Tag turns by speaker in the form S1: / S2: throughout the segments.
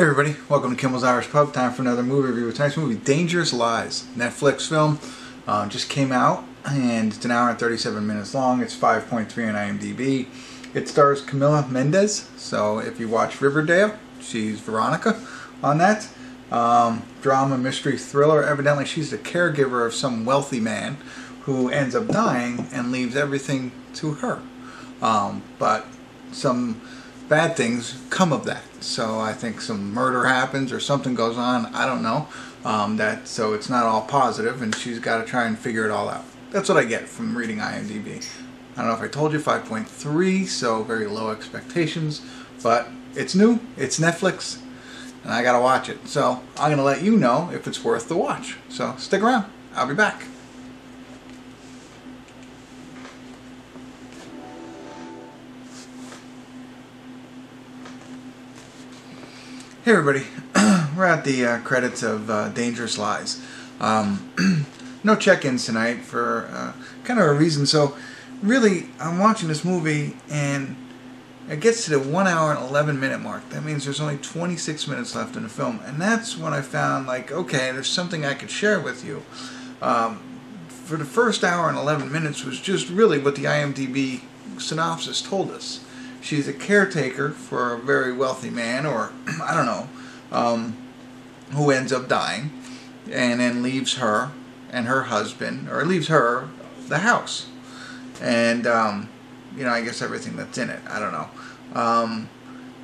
S1: Hey everybody, welcome to Kimmel's Irish Pub. Time for another movie review. Tonight's movie, Dangerous Lies. Netflix film. Just came out and it's an hour and 37 minutes long. It's 5.3 on IMDb. It stars Camila Mendes. So if you watch Riverdale, she's Veronica on that. Drama, mystery, thriller. Evidently she's the caregiver of some wealthy man who ends up dying and leaves everything to her. But some bad things come of that. So I think some murder happens or something goes on. I don't know. So it's not all positive, and she's got to try and figure it all out. That's what I get from reading IMDb. I don't know if I told you, 5.3, so very low expectations. But it's new, it's Netflix, and I gotta watch it. So I'm gonna let you know if it's worth the watch. So stick around. I'll be back. Hey everybody, we're at the credits of Dangerous Lies. No check-ins tonight for kind of a reason. So really, I'm watching this movie and it gets to the 1 hour and 11 minute mark. That means there's only 26 minutes left in the film. And that's when I found, like, okay, there's something I could share with you. For the first hour and 11 minutes was just really what the IMDb synopsis told us. She's a caretaker for a very wealthy man, or I don't know, who ends up dying, and then leaves her and her husband, or leaves her the house, and you know, I guess everything that's in it. I don't know.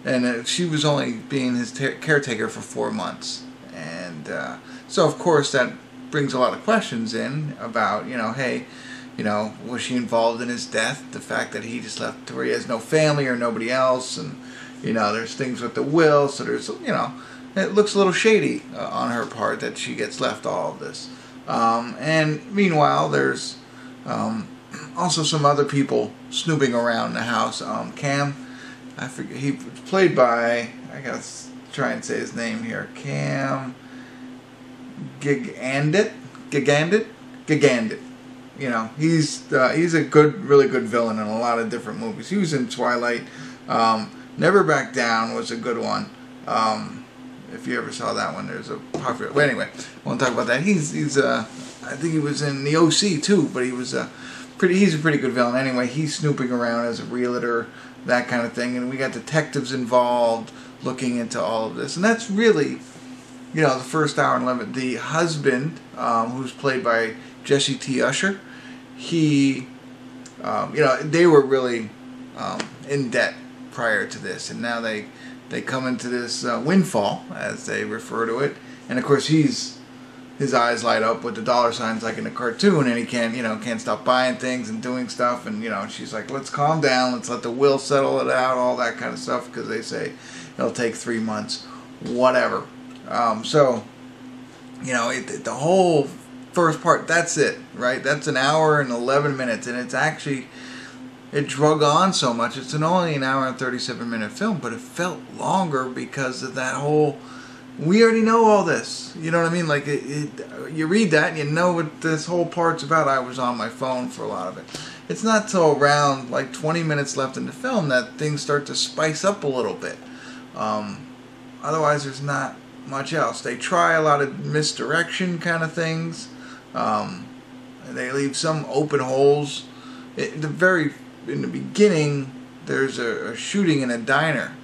S1: And she was only being his caretaker for 4 months, and so of course that brings a lot of questions in about, you know, hey, you know, was she involved in his death? The fact that he just left to where he has no family or nobody else, and you know, there's things with the will, so there's, you know, it looks a little shady on her part that she gets left all of this. And meanwhile, there's also some other people snooping around the house. Cam, I forget, he was played by, I gotta try and say his name here, Cam Gigandit. You know, he's a good, really good villain in a lot of different movies. He was in Twilight. Never Back Down was a good one. If you ever saw that one, there's a popular. Well, anyway, I won't talk about that. He's I think he was in the OC too, but he's a pretty good villain. Anyway, he's snooping around as a realtor, that kind of thing, and we got detectives involved looking into all of this, and that's really, you know, the first hour and 11. The husband, who's played by Jesse T. Usher, he, you know, they were really in debt prior to this, and now they come into this windfall, as they refer to it, and of course his eyes light up with the dollar signs like in the cartoon, and he can't stop buying things and doing stuff, and you know, she's like, let's calm down, let's let the will settle it out, all that kind of stuff, because they say it'll take 3 months, whatever. So, you know, the whole first part, that's it, right? That's an hour and 11 minutes, and it's actually, it drug on so much. It's only an hour and 37 minute film, but it felt longer because of that whole, we already know all this, you know what I mean? Like, you read that and you know what this whole part's about. I was on my phone for a lot of it. It's not till around like 20 minutes left in the film that things start to spice up a little bit. Otherwise, there's not much else. They try a lot of misdirection kind of things. They leave some open holes. In the beginning, there's a shooting in a diner,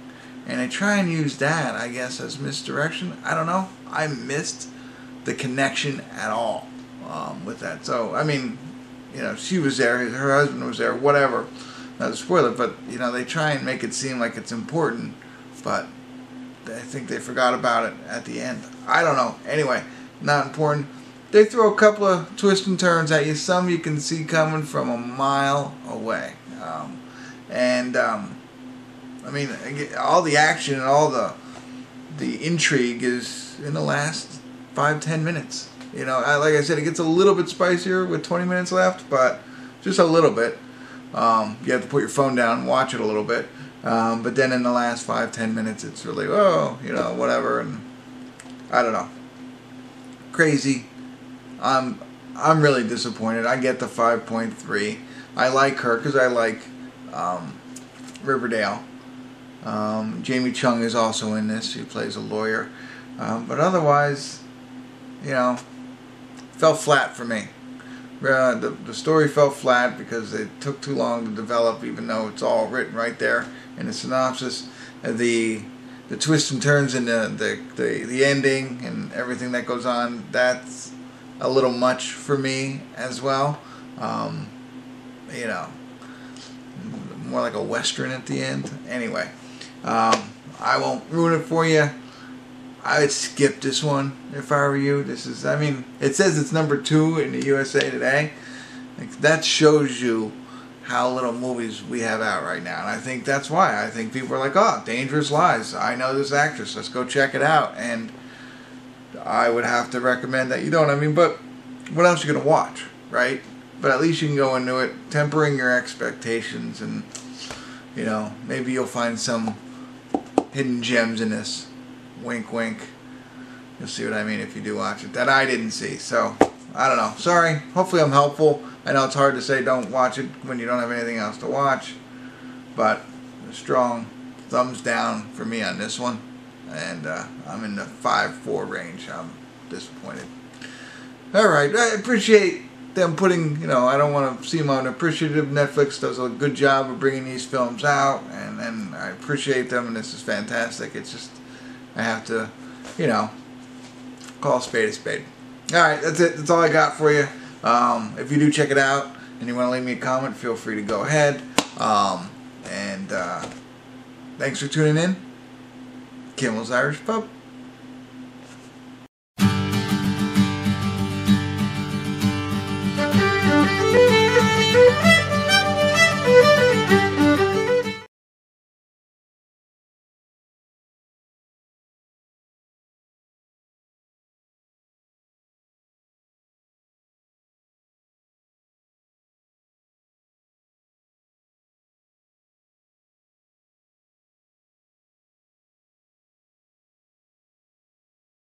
S1: and they try and use that, I guess, as misdirection. I don't know. I missed the connection at all with that. So, I mean, you know, she was there, her husband was there, whatever. Not a spoiler, but, you know, they try and make it seem like it's important, but I think they forgot about it at the end. I don't know. Anyway, not important. They throw a couple of twists and turns at you. Some you can see coming from a mile away. I mean, all the action and all the intrigue is in the last 5-10 minutes. You know, like I said, it gets a little bit spicier with 20 minutes left, but just a little bit. You have to put your phone down and watch it a little bit. But then in the last 5-10 minutes, it's really, oh, you know, whatever, and I don't know. Crazy. I'm really disappointed. I get the 5.3. I like her because I like Riverdale, Jamie Chung is also in this. He plays a lawyer. But otherwise, you know, fell flat for me. The story fell flat because it took too long to develop, even though it's all written right there in the synopsis. The twists and turns in the ending and everything that goes on, that's a little much for me as well. You know, more like a Western at the end. Anyway, I won't ruin it for you. I would skip this one if I were you. This is, I mean, it says it's number 2 in the USA Today. Like, that shows you how little movies we have out right now. And I think that's why. I think people are like, oh, Dangerous Lies. I know this actress. Let's go check it out. And I would have to recommend that you don't. I mean, but what else are you going to watch, right? But at least you can go into it tempering your expectations. And, you know, maybe you'll find some hidden gems in this. Wink, wink. You'll see what I mean if you do watch it. That I didn't see. So, I don't know. Sorry. Hopefully I'm helpful. I know it's hard to say don't watch it when you don't have anything else to watch. But a strong thumbs down for me on this one. And I'm in the 5-4 range. I'm disappointed. Alright. I appreciate them putting, you know, I don't want to seem unappreciative. Netflix does a good job of bringing these films out. And I appreciate them. And this is fantastic. It's just, I have to, you know, call a spade a spade. Alright, that's it. That's all I got for you. If you do check it out and you want to leave me a comment, feel free to go ahead. Thanks for tuning in. Kimmel's Irish Pub.